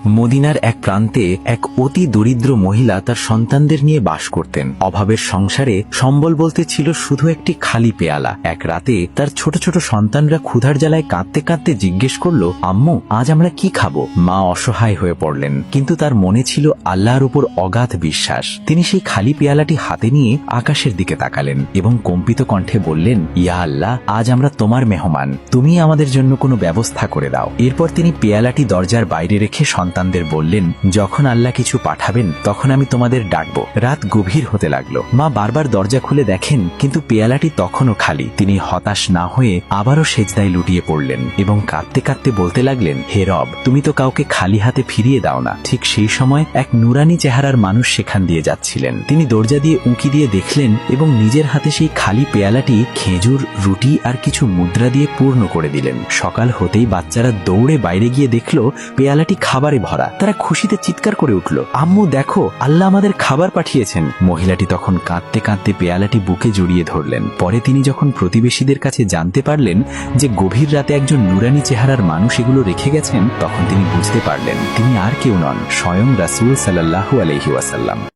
মদিনার এক প্রান্তে এক অতি দরিদ্র মহিলা তার সন্তানদের নিয়ে বাস করতেন। অভাবের সংসারে সম্বল বলতে ছিল শুধু একটি খালি পেয়ালা। এক রাতে তার ছোট ছোট সন্তানরা ক্ষুধার জ্বালায় কাঁদতে কাঁদতে জিজ্ঞেস করলো, আম্মু আজ আমরা কি খাবো? মা অসহায় হয়ে পড়লেন, কিন্তু তার মনে ছিল আল্লাহর উপর অগাধ বিশ্বাস। তিনি সেই খালি পেয়ালাটি হাতে নিয়ে আকাশের দিকে তাকালেন এবং কম্পিত কণ্ঠে বললেন, ইয়া আল্লাহ, আজ আমরা তোমার মেহমান, তুমি আমাদের জন্য কোনো ব্যবস্থা করে দাও। এরপর তিনি পেয়ালাটি দরজার বাইরে রেখে সন্তানদের বললেন, যখন আল্লাহ কিছু পাঠাবেন তখন আমি তোমাদের ডাকবো। রাত গভীর হতে লাগলো। মা বারবার দরজা খুলে দেখেন, কিন্তু পেয়ালাটি তখনও খালি। তিনি হতাশ না হয়ে আবারও সেজদায় লুটিয়ে পড়লেন এবং কাঁদতে কাঁদতে বলতে লাগলেন, হে রব, তুমি তো কাউকে খালি হাতে ফিরিয়ে দাও না। ঠিক সেই সময় এক নুরানি চেহারার মানুষ সেখান দিয়ে যাচ্ছিলেন। তিনি দরজা দিয়ে উঁকি দিয়ে দেখলেন এবং নিজের হাতে সেই খালি পেয়ালাটি খেজুর, রুটি আর কিছু মুদ্রা দিয়ে পূর্ণ করে দিলেন। সকাল হতেই বাচ্চারা দৌড়ে বাইরে গিয়ে দেখলো পেয়ালাটি খাবারে ভরা। তারা খুশিতে চিৎকার করে উঠল, আম্মু দেখো, আল্লাহ আমাদের খাবার পাঠিয়েছেন। মহিলাটি তখন কাঁদতে কাঁদতে পেয়ালাটি বুকে জড়িয়ে ধরলেন। পরে তিনি যখন প্রতিবেশীদের কাছে জানতে পারলেন যে গভীর রাতে একজন নুরানি চেহারার মানুষ এগুলো রেখে গেছেন, তখন তিনি বুঝতে পারলেন তিনি আর কেউ নন, স্বয়ং রাসূল সাল্লাল্লাহু আলাইহি ওয়াসাল্লাম।